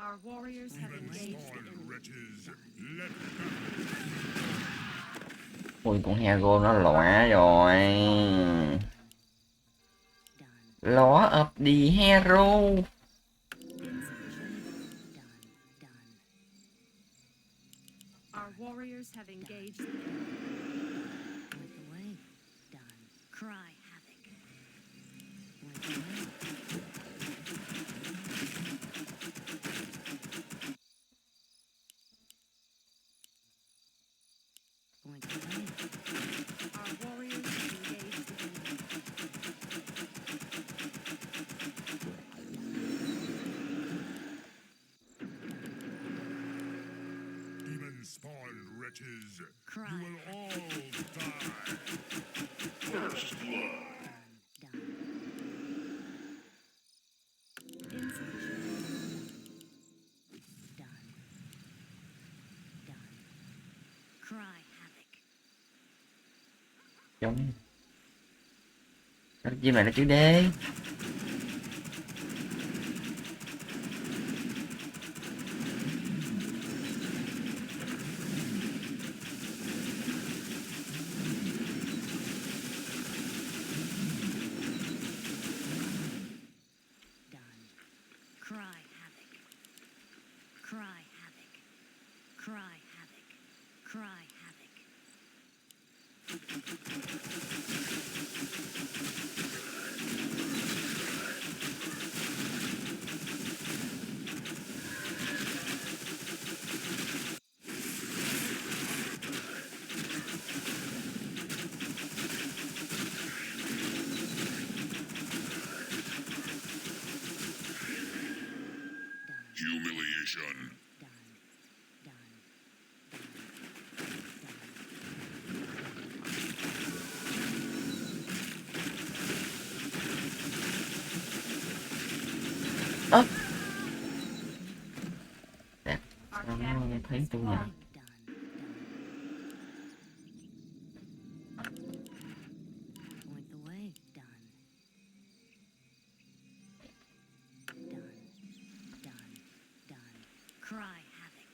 Our warriors have engaged the enemy. Ui, con hero nó lọa rồi. Ló up đi hero. Our warriors have engaged the enemy. Cry havoc. Our warriors have engaged the enemy. Demon spawn wretches. Cry. You will all die. First blood. Cry havoc. Giống chim này nó chữ D. Cry havoc. Cry havoc. Cry havoc. Cry havoc. Humiliation. Ơ. Đẹp. Nó thấy tôi nhỉ. Cry havoc.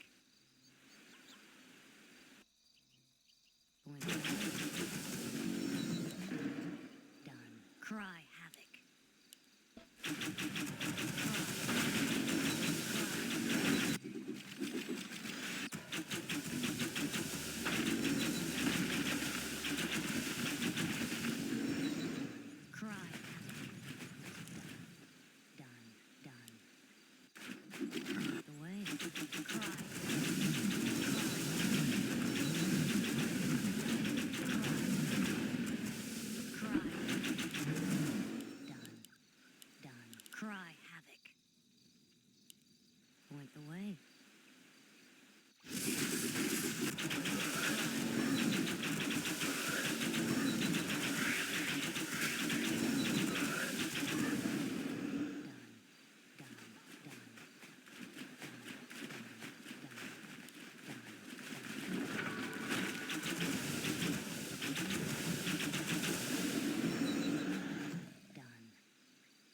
Done. Cry havoc. Cry havoc. Done. Done. The way. Cry. Cry havoc. Point the way.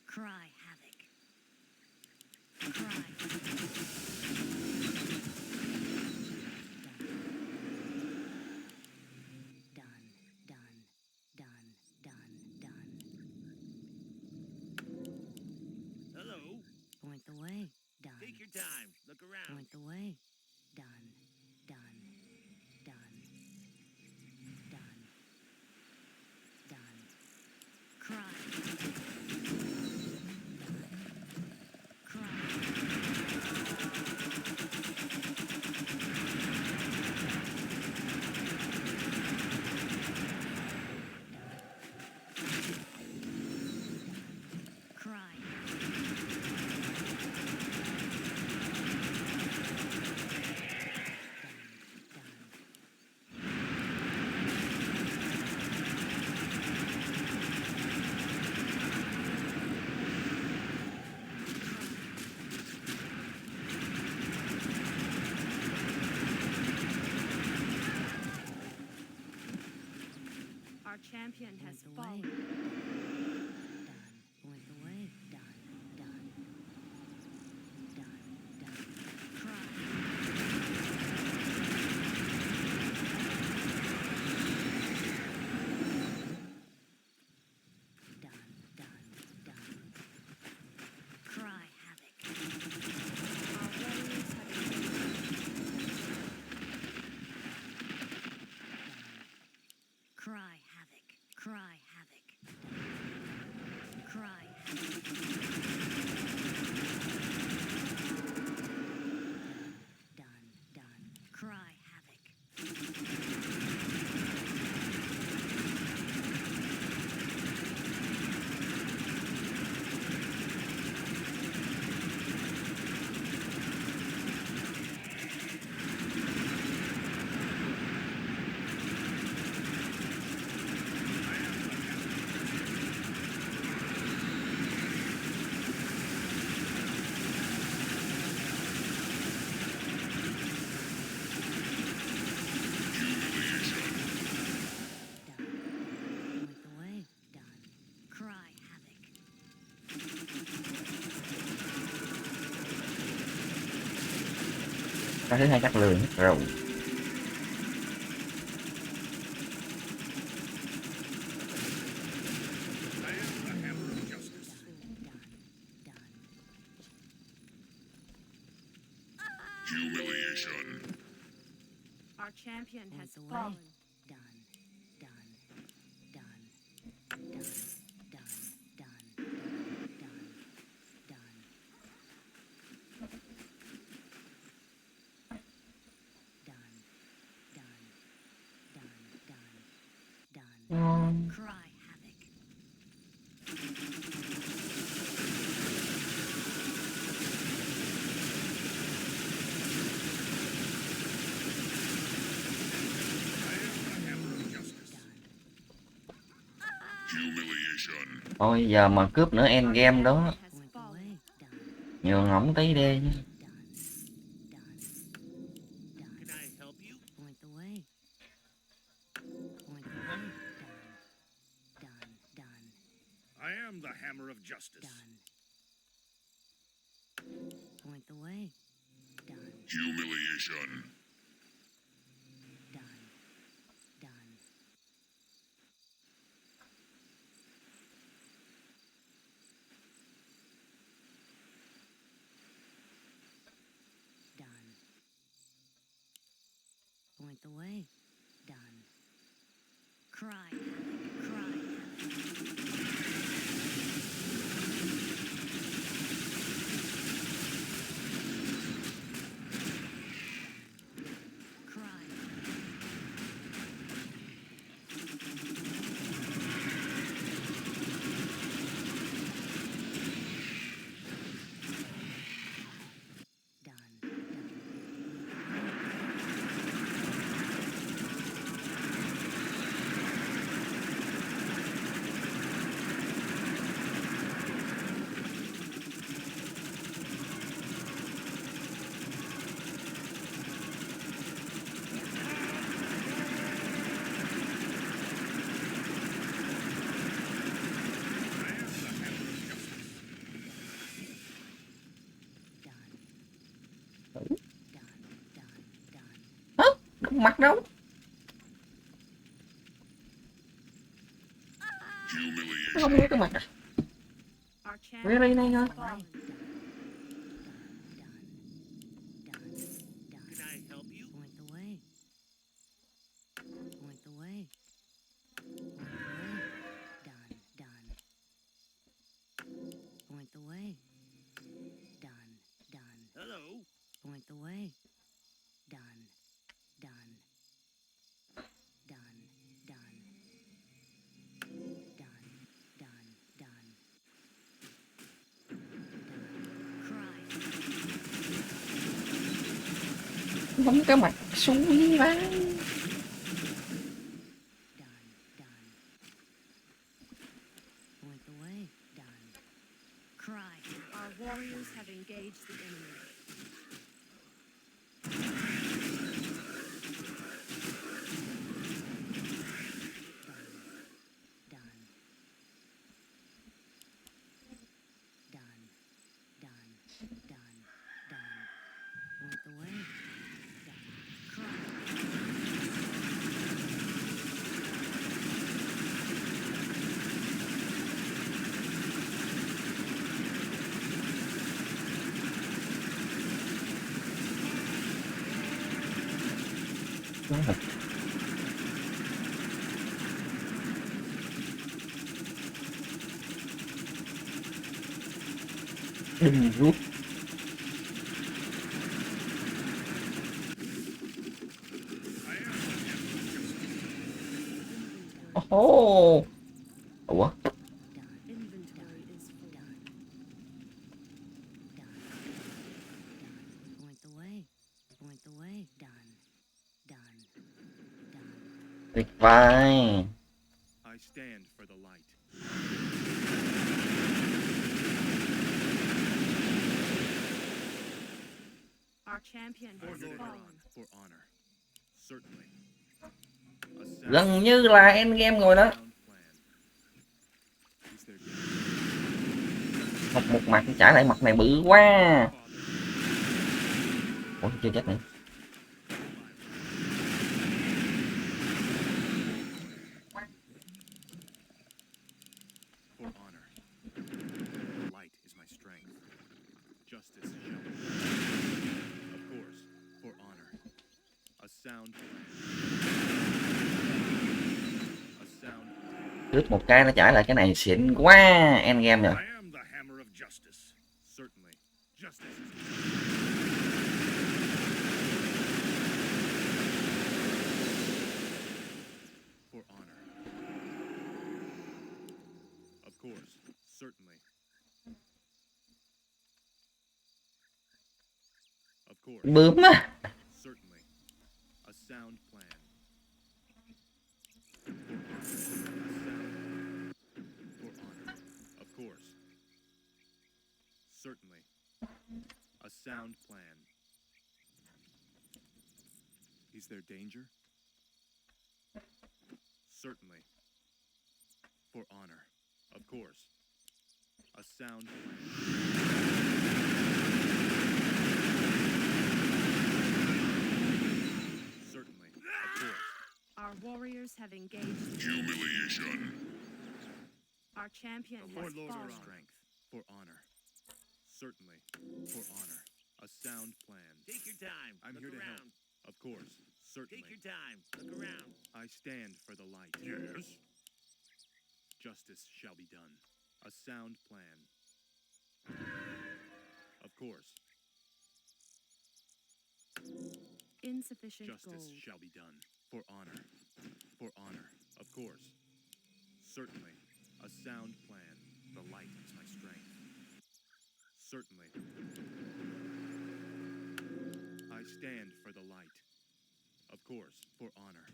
Cry havoc. Cry. Done. Done. Done. Done. Done. Hello. Point the way. Done. Take your time. Look around. Point the way. Done. Done. Done. Done. Done. Cry. Cry. Our champion has fallen. Done. Point the way. Done. Done. Done. Done. Cry havoc. Cry havoc. Cry done. Done. Cry havoc. Point the way. Done. Cry havoc. Cái thứ hai chắc lười hết rồi. I am the hammer of justice. Done. Humiliation. Our champion has the way. fallen. Done. Done. Done. Done. Done. Done. Done. Done. Done. Done. Done. Done. Cry havoc. I am the hammer of justice. Humiliation. Thôi giờ mà cướp nữa end game đó, Has Point the fallen. way. Done. nhường ổng tí đi. Done. Done. Done. Can I help you? Point the way. Point the way. Done. Done. Done. I am the hammer of justice. Done. Point the way. Done. Humiliation. Done. Done. Done. Point the way. Done. Cry havoc. Cry havoc. Cry. Done. I am the hammer of justice. Done. Ừ. Done. Done. Done. Hả? Đâu mặt đâu. Nó không Humiliation. thấy cái mặt à? Our Cái champion đây này has thôi. fallen. Done. Done. Can I help you? Point the way. Point the way. Point the way. Done. Done. Point the way. Done. Done. Hello. Point the way. Done. Done. Done. Done. Done. Done. Done. Cry. Bấm cái mặt xui quá. Done. Done. Point the way. Done. Cry. Our warriors have engaged the enemy. Done. Done. Done. Done. Done. Point the way. Done. Cry. Nó thật. Đừng rút. Ồ. Ủa? Inventory is full. Done. Point the way. Point the way. Done. Done. Done. Tuyệt vời. I stand for the light. Our champion For has Lord fallen. Ron, for honor. Certainly. A sound Gần như là endgame rồi đó. sound plan. Is there Một mặt trả lại mặt này bự quá. Ủa chưa chết nữa. For honor. The light is my strength. Justice shall be done. Of course, for honor. A sound plan. A sound plan. Rút một cái nó trả lại cái này xịn quá. Endgame rồi. I am the hammer of justice. Certainly. Justice is for honor. Of course, certainly. Of course, Bướm á. certainly. A sound plan. For honor. A sound for honor. Of course. Certainly. A sound plan. Is there danger? Certainly. For honor. Of course. A sound plan. Certainly. Of course. Our warriors have engaged. Humiliation. Our champion For has Lord fallen. strength. For honor. Certainly. For honor. A sound plan. Take your time. I'm Look here to around. help. Of course. Certainly. Take your time. Look around. I stand for the light. Yes. Justice shall be done. A sound plan. Of course. Insufficient Justice gold. shall be done. For honor. For honor. Of course. Certainly. A sound plan. The light is my strength. Certainly. I stand for the light. Of course. For honor.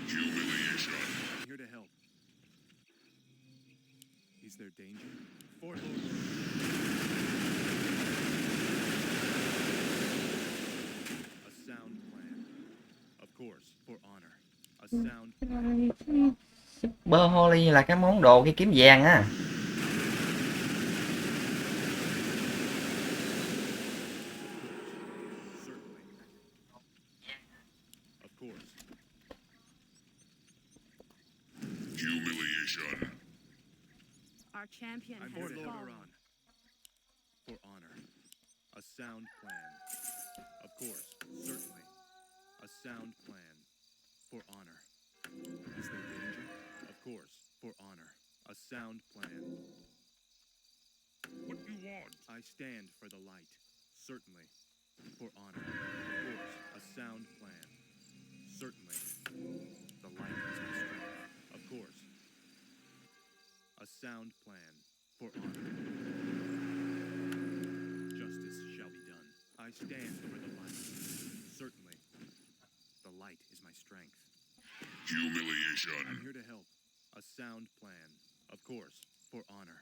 Humiliation. I'm here to help. Is there danger? For Lord. A sound plan. Of course. For honor. A sound plan. Super Holy là cái món đồ cái kiếm vàng á. Certainly. Of course. Humiliation. Our champion I'm has for Lord fallen. Iran. For honor. A sound plan. Of course. Certainly. A sound plan. For honor. Is there danger? Of course. For honor. A sound plan. What do you want? I stand for the light. Certainly. For honor. Of course. A sound plan. Certainly. The light is my strength. Of course. A sound plan. For honor. Justice shall be done. I stand for the light. Certainly. The light is my strength. Humiliation. I'm here to help. A sound plan. Of course. For honor.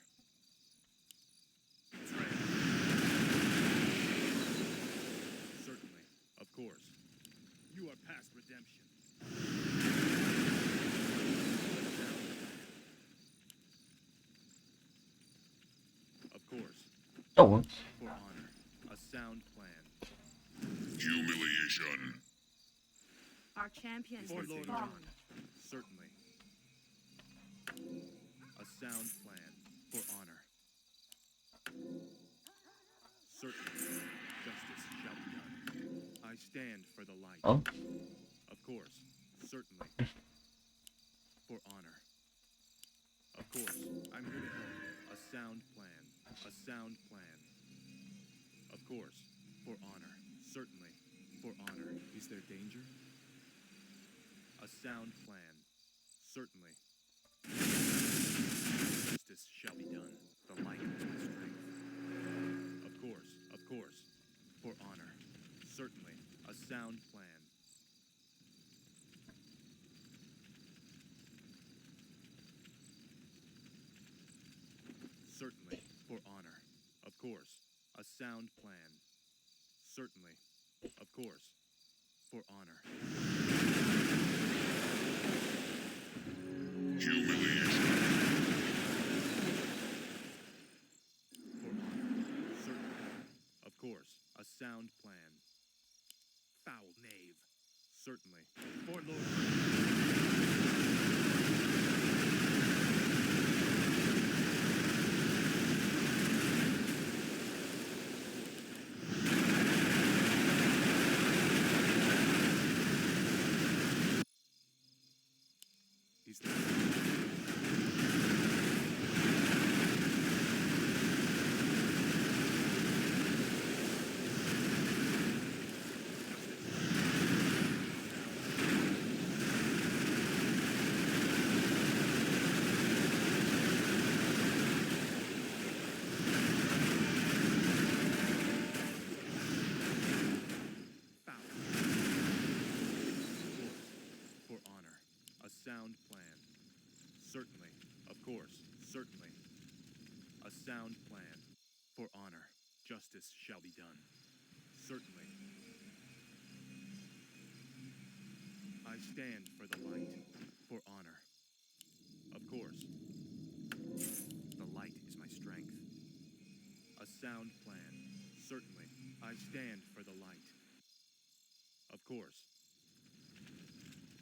Certainly. Of course. You are past redemption. Of course. Trời ơi. For honor. A sound plan. Humiliation. Our champion For has Lord fallen. Certainly. A sound plan. For honor. Certainly. Justice shall be done. I stand for the light. Ủa? Of course. Certainly. For honor. Of course. I'm here to help. A sound plan. A sound plan. course. For honor. Certainly. For honor. Is there danger? A sound plan. Certainly. Justice shall be done. The light is my strength. Of course. Of course. For honor. Certainly. A sound plan. Certainly. For honor. Of course. A sound plan. Certainly. Of course. For honor. Humiliation. For honor. Certainly. Of course. A sound plan. Foul knave. Certainly. For Lord. He's there. For honor. A sound plan. Certainly. Of course. Certainly. A sound plan. For honor. Justice shall be done. Certainly. I stand for the light. For honor. Of course. The light is my strength. A sound plan. Certainly. I stand for the light. Of course.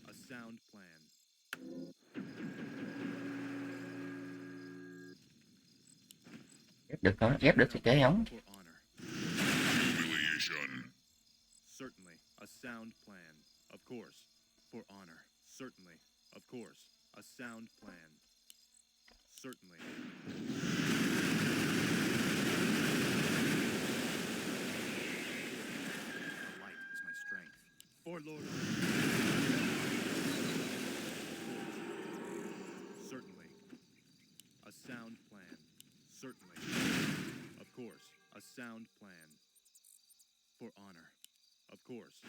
A sound plan. Ép được không? Ép được thì chơi không? For honor. Humiliation. Certainly. A sound plan. Of course. For honor. Certainly. Of course. A sound plan. Certainly. The light is my strength. For Lord. Certainly. A sound plan. Certainly. Of course. A sound plan. For honor. Of course.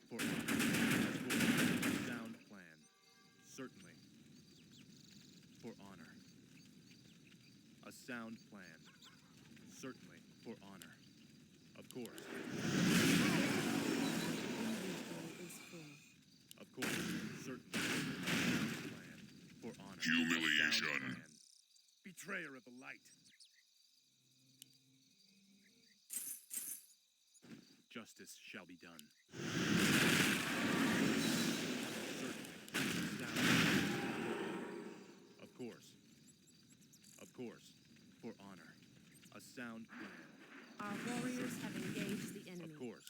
For honor. Of course. A sound plan. Certainly. For honor. A sound plan. Certainly. For honor. Of course. Inventory is full. Of course. Certainly. Plan. For honor. Humiliation. Sound plan. Betrayer of the light. Justice shall be done. Certainly. Sound. Of course. Of course. For honor. A sound plan. Our warriors have engaged the enemy. Of course.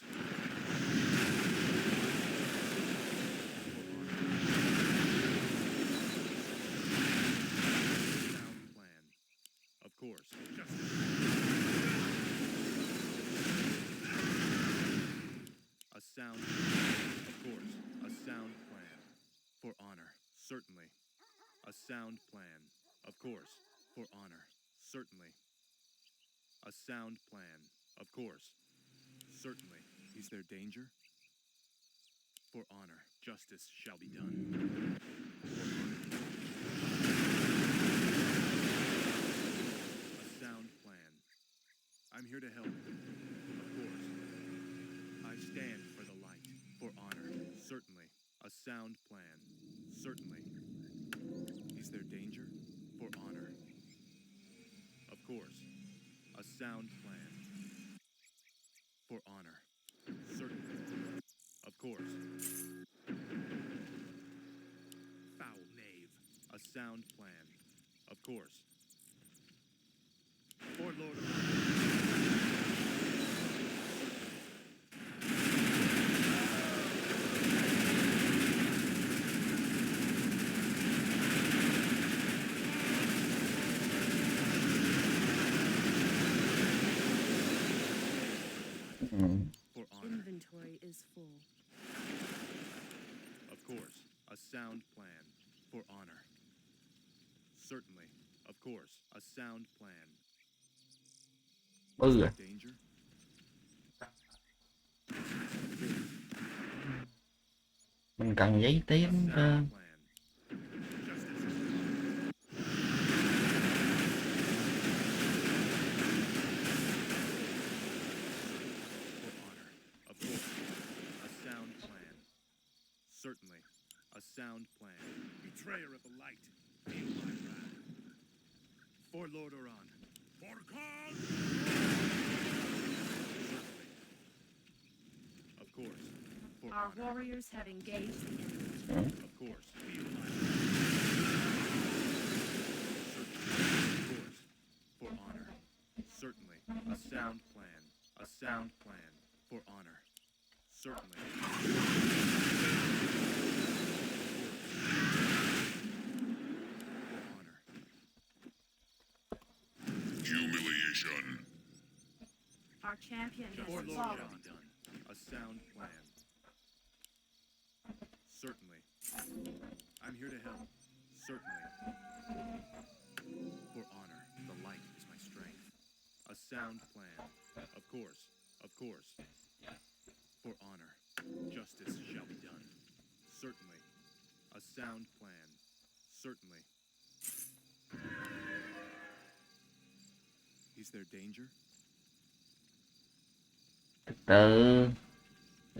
Sound plan. Of course. A sound. Of course. A sound plan. For honor. Certainly. A sound plan. Of course. For honor. Certainly. A sound plan. Of course. Certainly. Is there danger? For honor. Justice shall be done. A sound plan. I'm here to help. Of course. I stand for the light. For honor. Certainly. A sound plan. Certainly. Is there danger? For honor. Of course. A sound plan. For honor. Certainly. Of course. Foul knave. A sound plan. Of course. For Lord of Ừ. For honor. Inventory is full. Of course, a sound plan. For honor. Certainly. Of course, a sound plan. Bư à. Danger? Mình cần giấy tím Sound cơ. plan. Certainly, a sound plan. Betrayer of the light, feel my wrath. For Lord Oran. For cause! Certainly. Of course. For Our honor. warriors have engaged the enemy. Of course. Feel my wrath. Certainly. Of course. For honor. Certainly. A sound plan. A sound plan. For honor. Certainly. Humiliation. Our champion For has Lord fallen. Oran. A sound plan. Certainly. I'm here to help. Certainly. For honor, the light is my strength. A sound plan. Of course. Of course. For honor, justice shall be done. Certainly. A sound plan. Certainly. Is there danger? Từ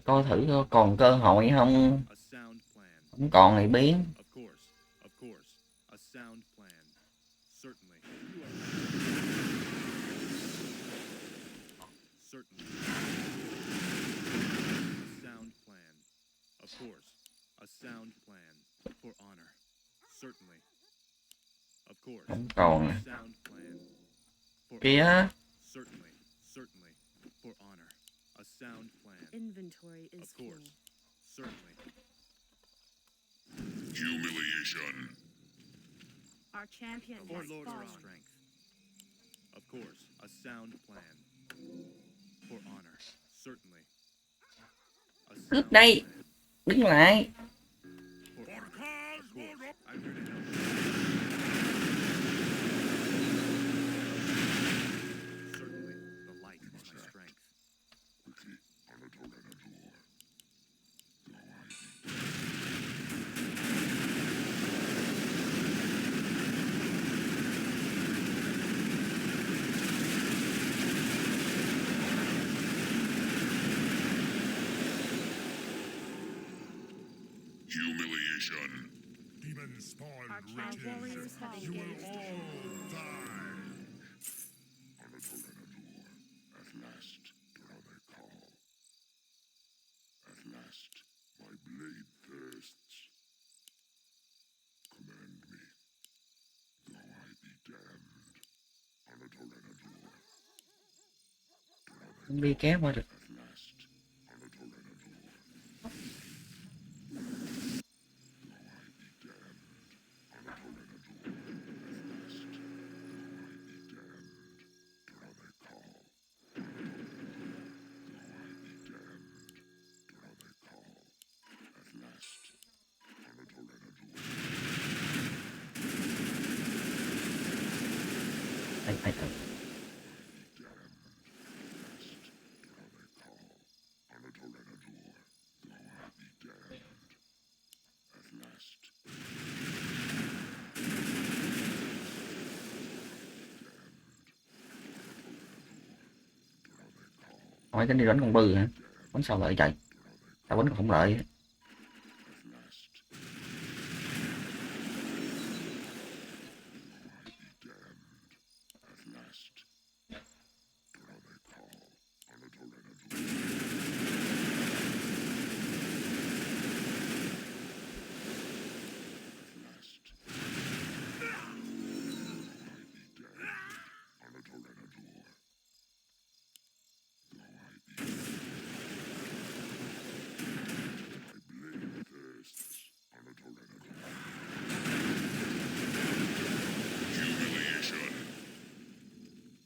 coi thử còn cơ hội không. A sound plan. Không còn thì biến. Of course. Of course. A sound plan. Certainly. Certainly. A sound plan. Of course. A sound plan. For honor. Certainly. Of course. Không còn. A sound plan. For Kìa. honor. Certainly. Certainly. For honor. A sound plan. Inventory is Of course. full. Certainly. Humiliation. Our champion For has Lord fallen. Oran. Strength. Of course. A sound plan. For honor. Certainly. A Cướp sound đây. plan. Đứng lại. For For honor. cause, Of course. Lord of... I'm here to help. Certainly. The light is my strength. Quickly, Anatole and Adore. Humiliation. Demon spawn Our wretches. warriors have You will engaged. all die. Anatole and Adore. At last, draw their call. At last, my blade thirsts. Command me, though I be damned. Anatole and Adore. Không đi kéo qua được. At last, Anatole and Adore. Ai, ai, ai. Hỏi tính đi đánh con bư hả? Bánh sao lợi chạy. Tao bánh còn không lợi.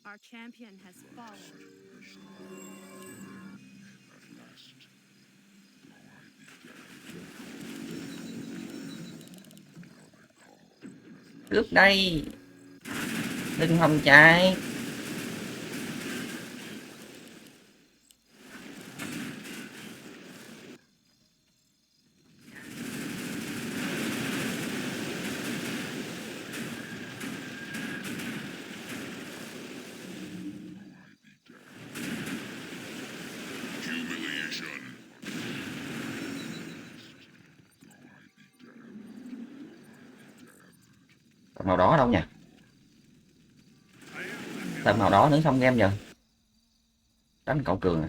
Our champion has fallen. Cướp đây. Đừng hòng chạy. Humiliation. Tờ màu đỏ đâu nhỉ? Tờ màu đỏ nữa xong game giờ. Đánh cậu Cường à.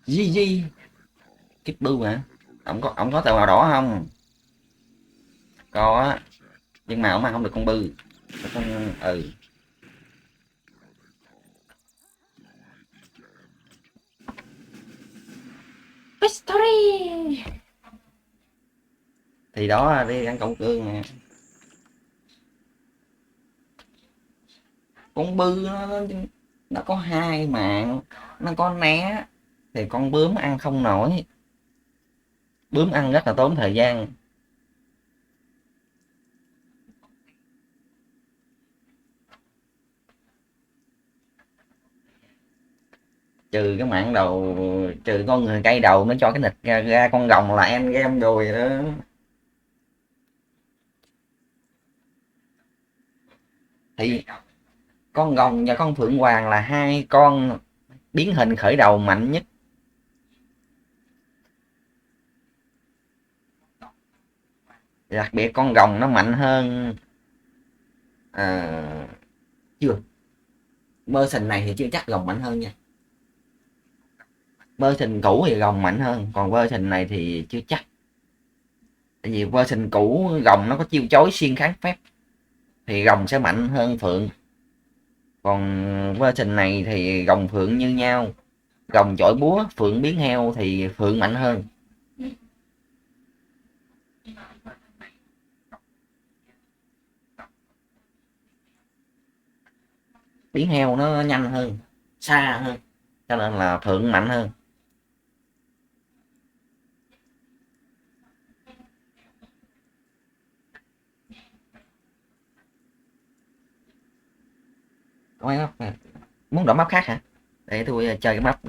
Gì Kích bưu hả? Ông có tờ màu đỏ không? Có á. Nhưng mà ông ăn không được con bư. Con Victory. Thì đó đi ăn cậu Cường nè. Con bư nó có 2 mạng, nó có né thì con bướm ăn không nổi. Bướm ăn rất là tốn thời gian. Trừ cái mạng đầu, trừ con người cây đầu nó cho cái nịch ra con rồng là end game rồi đó. Thì con rồng và con phượng hoàng là 2 con biến hình khởi đầu mạnh nhất. Đặc biệt con rồng nó mạnh hơn chưa, version này thì chưa chắc rồng mạnh hơn nha. Version cũ thì rồng mạnh hơn, còn version này thì chưa chắc. Tại vì version cũ rồng nó có chiêu chối xuyên kháng phép thì rồng sẽ mạnh hơn phượng. Còn version này thì rồng phượng như nhau. Rồng chổi búa, phượng biến heo thì phượng mạnh hơn. Biến heo nó nhanh hơn, xa hơn, cho nên là phượng mạnh hơn. Có mấy map này. Muốn đổi map khác hả? Để tôi chơi cái map